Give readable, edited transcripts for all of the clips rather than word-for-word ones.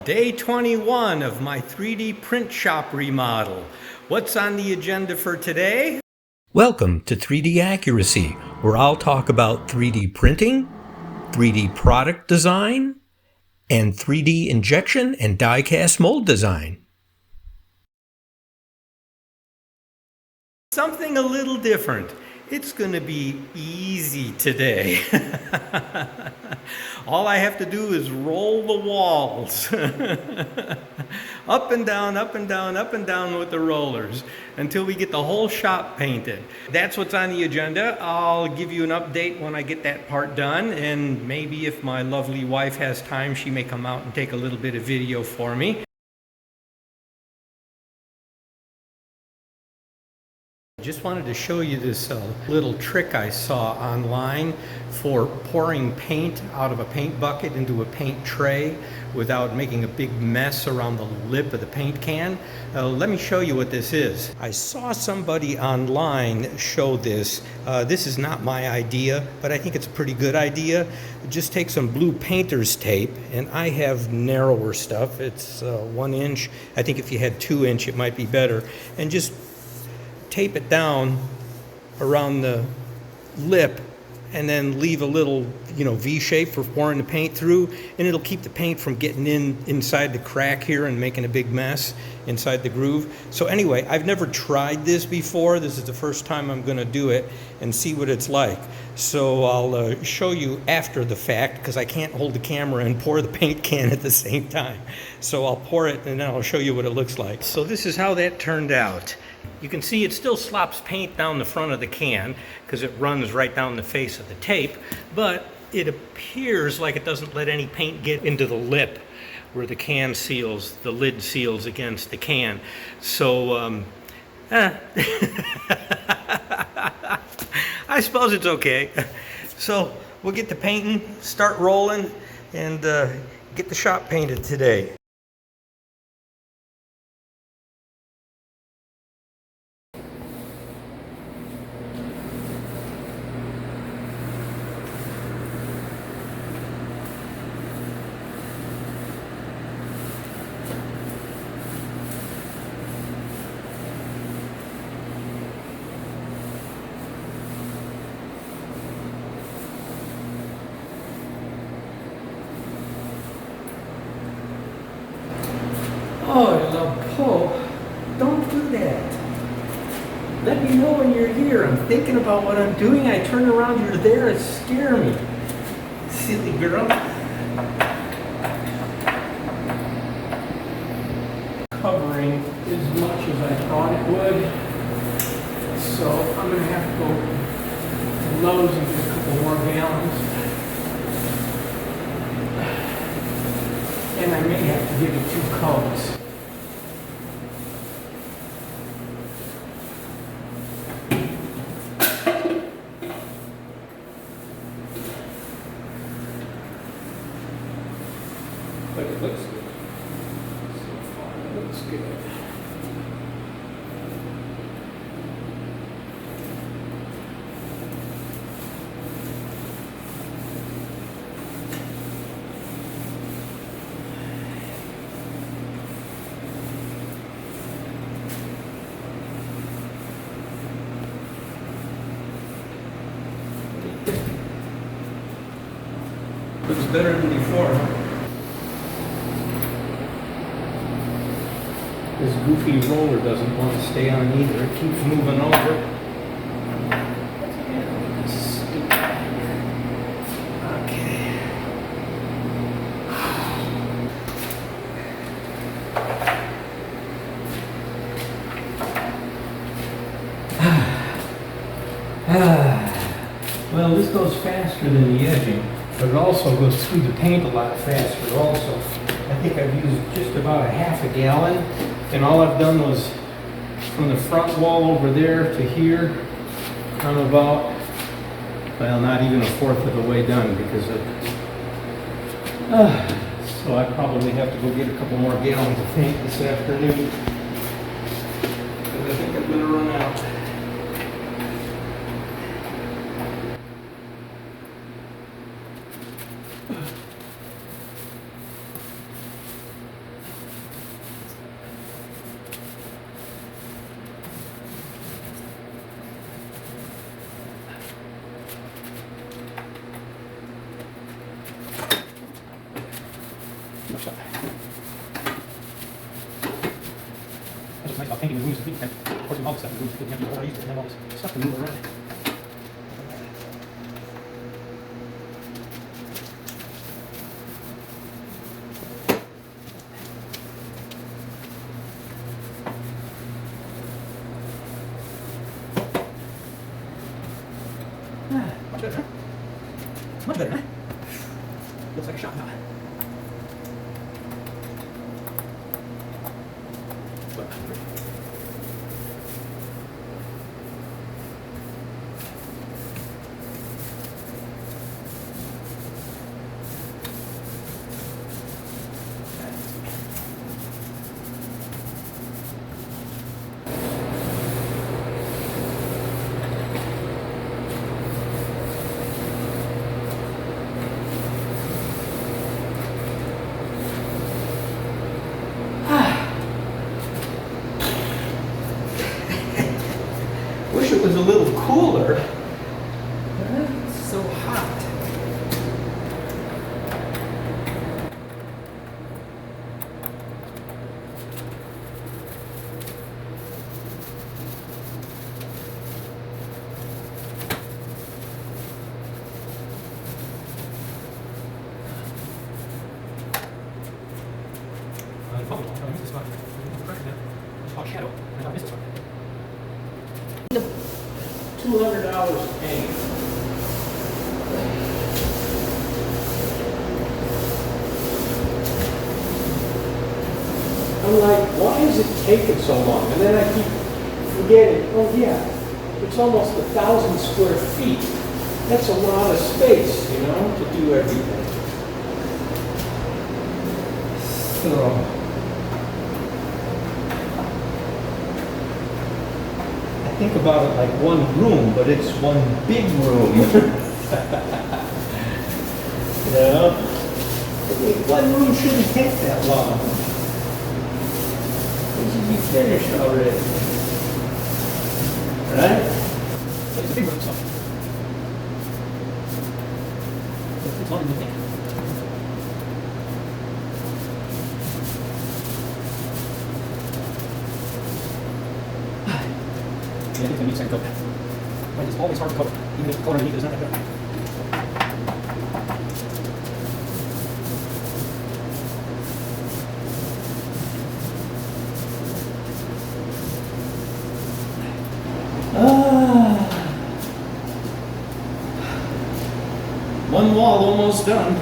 Day 21 of my 3D print shop remodel. What's on the agenda for today? Welcome to 3D Accuracy, where I'll talk about 3D printing, 3D product design, and 3D injection and die-cast mold design. Something a little different. It's going to be easy today. All I have to do is roll the walls. Up and down, up and down, up and down with the rollers until we get the whole shop painted. That's what's on the agenda. I'll give you an update when I get that part done, and maybe if my lovely wife has time, she may come out and take a little bit of video for me. Just wanted to show you this little trick I saw online for pouring paint out of a paint bucket into a paint tray without making a big mess around the lip of the paint can. Let me show you what this is. I saw somebody online show this. This is not my idea, but I think it's a pretty good idea. Just take some blue painter's tape, and I have narrower stuff. It's 1 inch. I think if you had 2 inch, it might be better. And just tape it down around the lip and then leave a little, V shape for pouring the paint through, and it'll keep the paint from getting inside the crack here and making a big mess inside the groove. So anyway, I've never tried this before. This is the first time I'm going to do it and see what it's like. So I'll show you after the fact, because I can't hold the camera and pour the paint can at the same time. So I'll pour it and then I'll show you what it looks like. So this is how that turned out. You can see it still slops paint down the front of the can because it runs right down the face of the tape, but it appears like it doesn't let any paint get into the lip where the can seals, the lid seals against the can. So, I suppose it's okay. So we'll get to painting, start rolling, and get the shop painted today. Oh, Paul, don't do that. Let me know when you're here. I'm thinking about what I'm doing. I turn around, you're there, it scares me. Silly girl. Covering as much as I thought it would. So I'm going to have to go to Lowe's and get a couple more gallons. And I may have to give it 2 coats. But it looks good. So far, it looks good. Looks better than before, huh? This goofy roller doesn't want to stay on either. It keeps moving over. Okay. Well, this goes faster than the edging, but it also goes through the paint a lot faster also. I think I've used just about a half a gallon, and all I've done was from the front wall over there to here, I'm about, well, not even a fourth of the way done because of, so I probably have to go get a couple more gallons of paint this afternoon, because I think I'm going to run out. That's what's nice about painting the rooms. And of course, all the stuff in the rooms, you have to use it and have all this stuff to move around. Much better, huh? Much better, huh? Looks like a shop, huh? Wish it was a little cooler. It's so hot. Probably won't. I miss this one. It's called Shadow. I miss this one. $200 a paint. I'm like, why is it taking so long? And then I keep forgetting, oh yeah, it's almost 1,000 square feet. That's a lot of space, you know, to do everything. So, I think about it like one room, but it's one big room. You know? I think one room shouldn't take that long. It should be finished already. Right? It's a big room, so. It's longer than you think. Yeah, I think it needs to coat. But it's always hard to coat, even if the coat underneath is not that good. One wall almost done.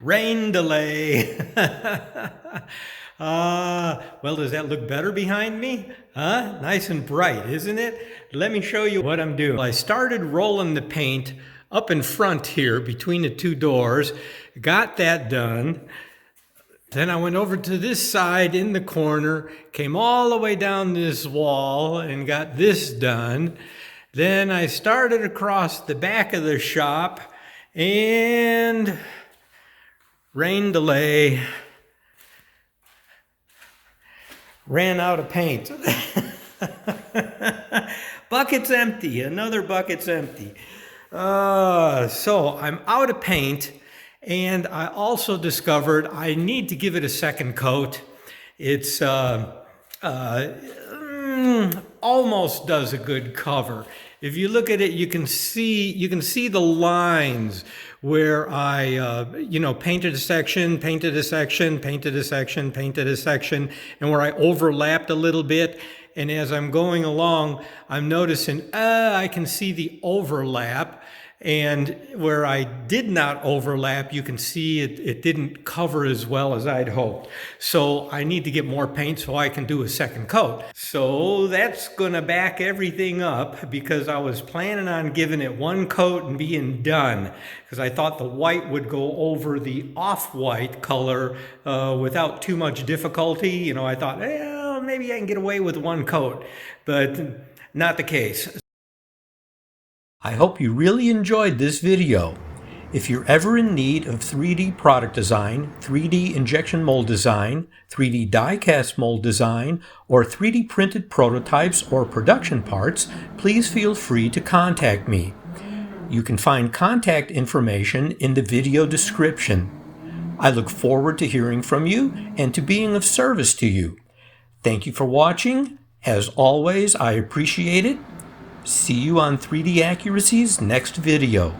Rain delay. Well, does that look better behind me? Huh? Nice and bright, isn't it? Let me show you what I'm doing. I started rolling the paint up in front here between the two doors. Got that done. Then I went over to this side in the corner, came all the way down this wall and got this done. Then I started across the back of the shop and rain delay. Ran out of paint. Bucket's empty. Another bucket's empty. So I'm out of paint, and I also discovered I need to give it a second coat. It's almost does a good cover. If you look at it, you can see the lines where I painted a section, painted a section, painted a section, painted a section, and where I overlapped a little bit. And as I'm going along, I'm noticing I can see the overlap. And where I did not overlap, you can see it didn't cover as well as I'd hoped. So I need to get more paint so I can do a second coat. So that's gonna back everything up because I was planning on giving it one coat and being done because I thought the white would go over the off-white color without too much difficulty. You know, I thought, well, maybe I can get away with one coat, but not the case. I hope you really enjoyed this video. If you're ever in need of 3D product design, 3D injection mold design, 3D die-cast mold design, or 3D printed prototypes or production parts, please feel free to contact me. You can find contact information in the video description. I look forward to hearing from you and to being of service to you. Thank you for watching. As always, I appreciate it. See you on 3D Accuracy's next video.